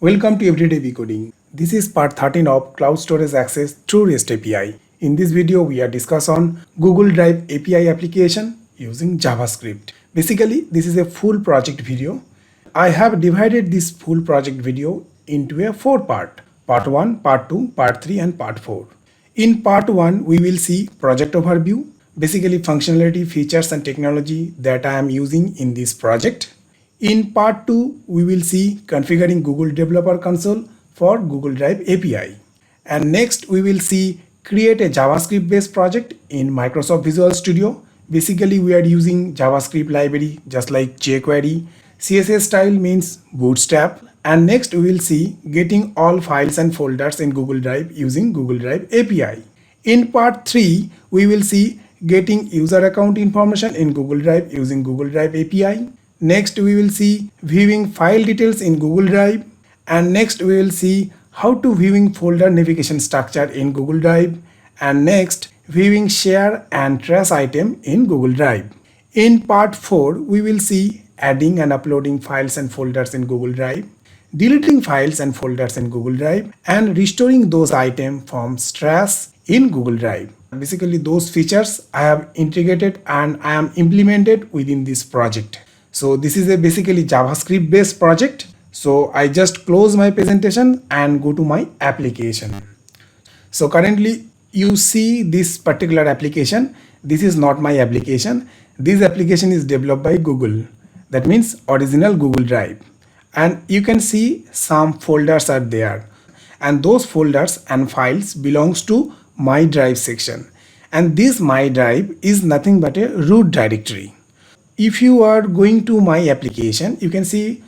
Welcome to Everyday Decoding. This is part 13 of Cloud Storage Access through REST API. In this video, we are discuss on Google Drive API application using JavaScript. Basically, this is a full project video. I have divided this full project video into a 4 part. Part 1, Part 2, Part 3 and Part 4. In Part 1, we will see project overview, basically functionality, features and technology that I am using in this project. In Part 2, we will see configuring Google Developer Console for Google Drive API. And next, we will see create a JavaScript based project in Microsoft Visual Studio. Basically, we are using JavaScript library just like jQuery. CSS style means Bootstrap. And next, we will see getting all files and folders in Google Drive using Google Drive API. In Part 3, we will see getting user account information in Google Drive using Google Drive API. Next, we will see viewing file details in Google Drive. And next, we will see how to viewing folder navigation structure in Google Drive. And next, viewing share and trash item in Google Drive. In Part 4, we will see adding and uploading files and folders in Google Drive, deleting files and folders in Google Drive, and restoring those items from trash in Google Drive. Basically, those features I have integrated and I am implemented within this project. So this is a basically JavaScript based project. So I just close my presentation and go to my application. So currently you see this particular application. This is not my application. This application is developed by Google. That means original Google Drive. And you can see some folders are there. And those folders and files belongs to My Drive section. And this My Drive is nothing but a root directory. If you are going to my application, you can see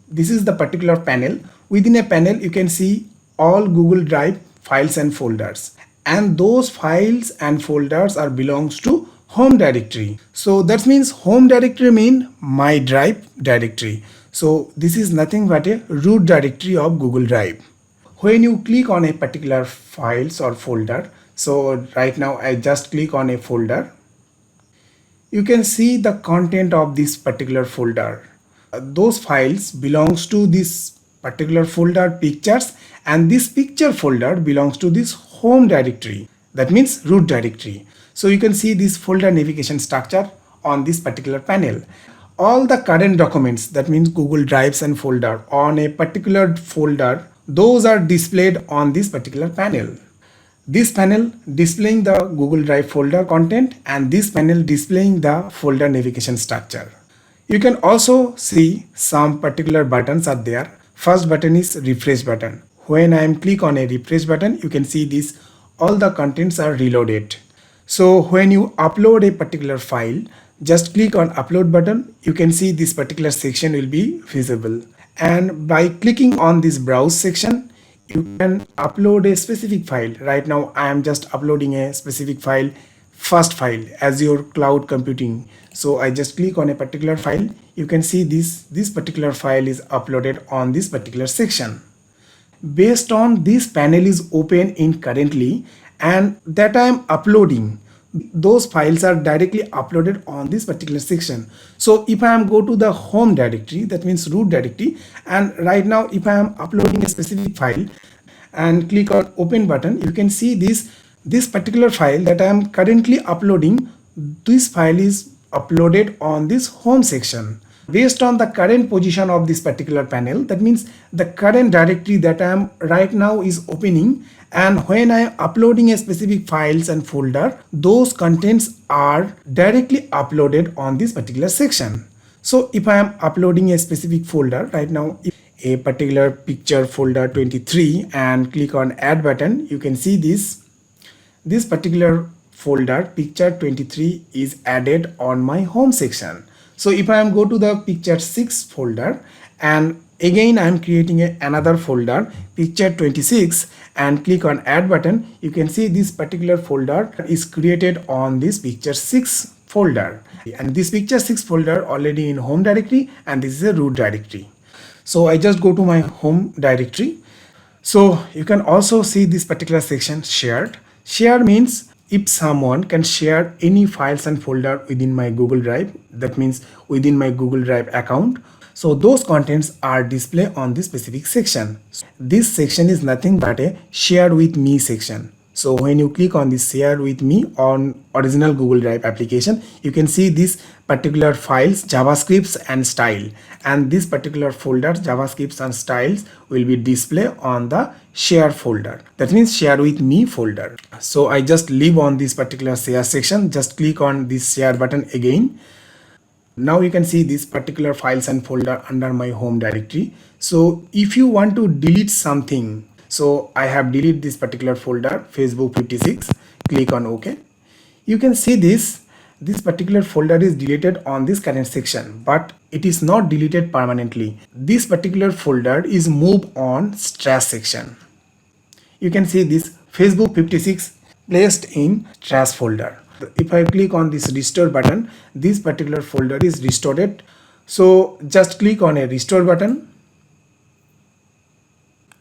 this is the particular panel. Within a panel, you can see all Google Drive files and folders. And those files and folders are belongs to home directory. So that means home directory mean My Drive directory. So this is nothing but a root directory of Google Drive. When you click on a particular files or folder, so right now I just click on a folder. You can see the content of this particular folder. Those files belongs to this particular folder pictures, and this picture folder belongs to this home directory. That means root directory. So you can see this folder navigation structure on this particular panel. All the current documents, that means Google Drives and folder on a particular folder, those are displayed on this particular panel. This panel displaying the Google Drive folder content, and this panel displaying the folder navigation structure. You can also see some particular buttons are there. First button is refresh button. When I am click on a refresh button, you can see this all the contents are reloaded. So when you upload a particular file, just click on upload button. You can see this particular section will be visible. And by clicking on this browse section, you can upload a specific file. Right now I am just uploading a specific file, first file, Azure Cloud Computing. So I just click on a particular file. You can see this particular file is uploaded on this particular section. Based on this panel is open in currently, and that I am uploading, those files are directly uploaded on this particular section. So if I am go to the home directory, that means root directory, and right now if I am uploading a specific file and click on open button, you can see this particular file that I am currently uploading. This file is uploaded on this home section. Based on the current position of this particular panel, that means the current directory that I am right now is opening, and when I am uploading a specific files and folder, those contents are directly uploaded on this particular section. So if I am uploading a specific folder right now, a particular picture folder 23, and click on add button, you can see this particular folder picture 23 is added on my home section. So if I am go to the picture 6 folder, and again I am creating another folder picture 26, and click on add button, you can see this particular folder is created on this picture 6 folder, and this picture 6 folder already in home directory, and this is a root directory. So I just go to my home directory. So you can also see this particular section shared. Share means if someone can share any files and folder within my Google Drive, that means within my Google Drive account. So those contents are displayed on this specific section. This section is nothing but a share with me section. So when you click on this share with me on original Google Drive application, you can see this particular files, JavaScripts and style, and this particular folder JavaScripts and styles will be displayed on the share folder. That means share with me folder. So I just leave on this particular share section, just click on this share button again. Now you can see this particular files and folder under my home directory. So if you want to delete something, so I have deleted this particular folder, Facebook 56, click on OK. You can see this particular folder is deleted on this current section, but it is not deleted permanently. This particular folder is moved on trash section. You can see this Facebook 56 placed in trash folder. If I click on this restore button, this particular folder is restored. So just click on a restore button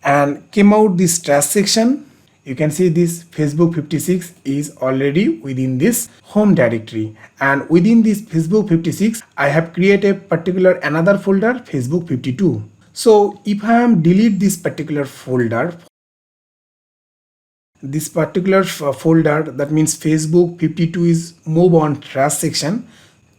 and came out this trash section. You can see this Facebook 56 is already within this home directory, and within this Facebook 56 I have created a particular another folder, Facebook 52. So if I am delete this particular folder, that means Facebook 52 is move on trash section.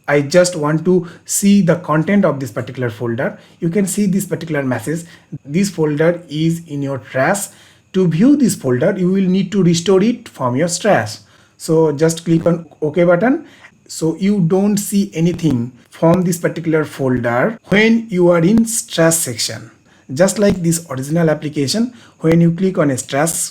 I just want to see the content of this particular folder. You can see this particular message. This folder is in your trash. To view this folder, you will need to restore it from your trash. So just click on OK button. So you don't see anything from this particular folder when you are in trash section. Just like this original application, when you click on a trash,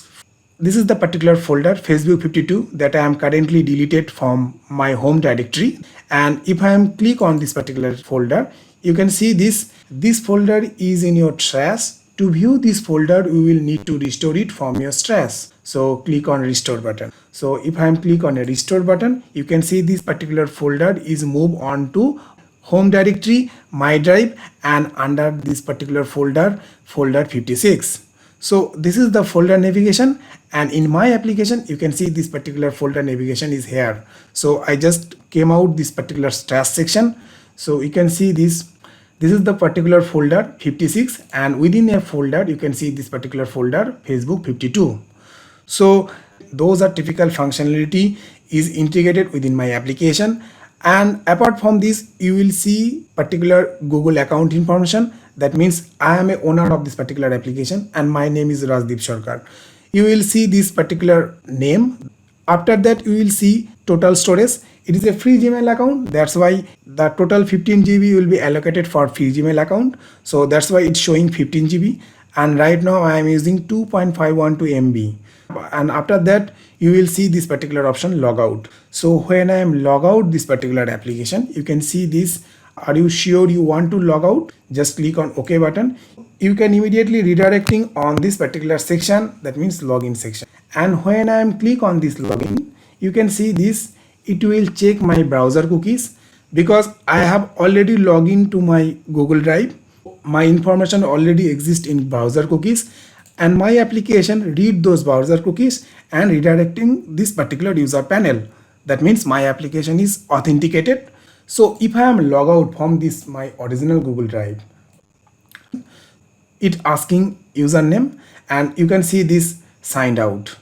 this is the particular folder Facebook 52 that I am currently deleted from my home directory. And if I am click on this particular folder, you can see this folder is in your trash. To view this folder, you will need to restore it from your trash. So click on restore button. So if I am click on a restore button, you can see this particular folder is moved on to home directory, my drive, and under this particular folder 56. So this is the folder navigation, and in my application you can see this particular folder navigation is here. So I just came out this particular trash section. So you can see this is the particular folder 56, and within a folder you can see this particular folder Facebook 52. So those are typical functionality is integrated within my application. And apart from this, you will see particular Google account information. That means I am a owner of this particular application and my name is Rajdeep Sarkar. You will see this particular name. After that, you will see total storage. It is a free Gmail account. That's why the total 15 GB will be allocated for free Gmail account. So that's why it's showing 15 GB. And right now I am using 2.512 MB. And after that, you will see this particular option logout. So when I am log out this particular application, you can see this. Are you sure you want to log out? Just click on OK button. You can immediately redirecting on this particular section, that means login section. And when I am click on this login, you can see this, it will check my browser cookies because I have already logged into my Google Drive. My information already exists in browser cookies, and my application read those browser cookies and redirecting this particular user panel. That means my application is authenticated. So if I am log out from this my original Google Drive, it asking username, and you can see this signed out.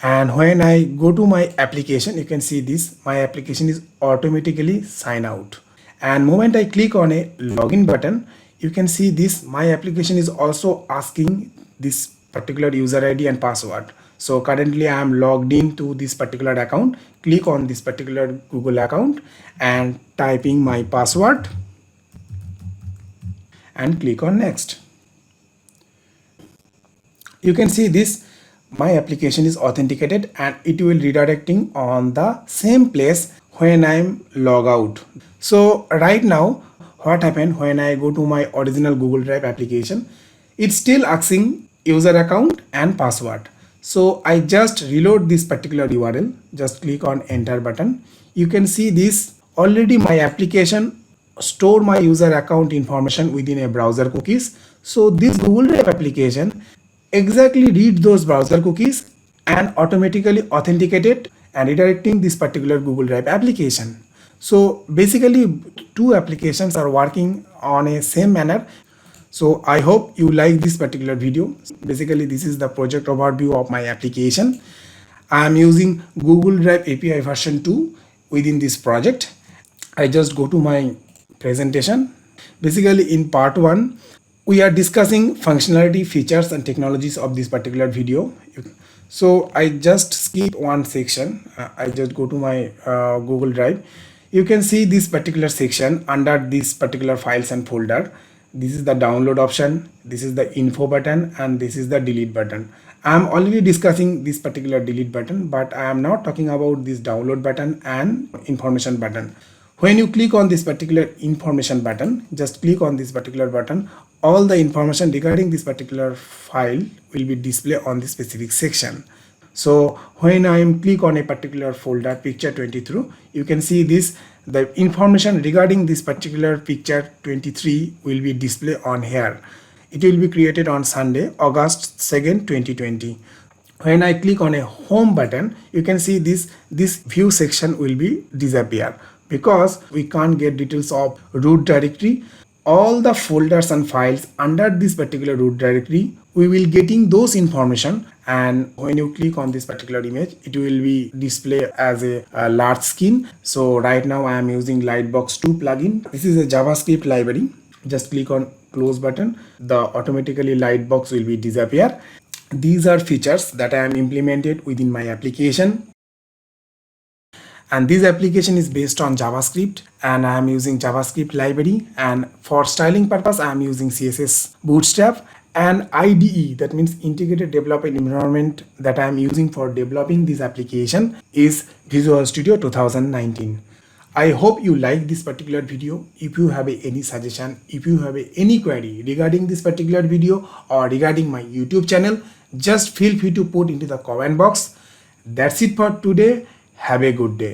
And when I go to my application, you can see this, my application is automatically sign out. And moment I click on a login button, you can see this, my application is also asking this particular user ID and password. So currently I am logged into this particular account. Click on this particular Google account and typing my password and click on next. You can see this, my application is authenticated and it will redirecting on the same place when I'm log out. So right now what happened when I go to my original Google Drive application, it's still asking user account and password. So I just reload this particular URL, just click on enter button. You can see this, already my application store my user account information within a browser cookies. So this Google Drive application exactly read those browser cookies and automatically authenticated and redirecting this particular Google Drive application. So basically two applications are working on a same manner. So I hope you like this particular video. Basically this is the project overview of my application. I am using Google Drive API version 2 within this project. I just go to my presentation. Basically in part 1 we are discussing functionality, features and technologies of this particular video. So I just skip one section. I just go to my Google Drive. You can see this particular section under this particular files and folder. This is the download option, this is the info button, and this is the delete button. I am already discussing this particular delete button, but I am not talking about this download button and information button. When you click on this particular information button, just click on this particular button, all the information regarding this particular file will be displayed on this specific section. So when I am click on a particular folder picture 23, you can see this, the information regarding this particular picture 23 will be displayed on here. It will be created on Sunday, August 2nd, 2020. When I click on a home button, you can see this view section will be disappear because we can't get details of root directory. All the folders and files under this particular root directory, we will getting those information, and when you click on this particular image, it will be displayed as a large screen. So right now I am using Lightbox 2 plugin. This is a JavaScript library. Just click on close button, the automatically Lightbox will be disappear. These are features that I am implemented within my application. And this application is based on JavaScript, and I am using JavaScript library, and for styling purpose I am using CSS Bootstrap, and IDE, that means integrated development environment, that I am using for developing this application is Visual Studio 2019. I hope you like this particular video. If you have any suggestion, if you have any query regarding this particular video or regarding my YouTube channel, just feel free to put into the comment box. That's it for today. Have a good day.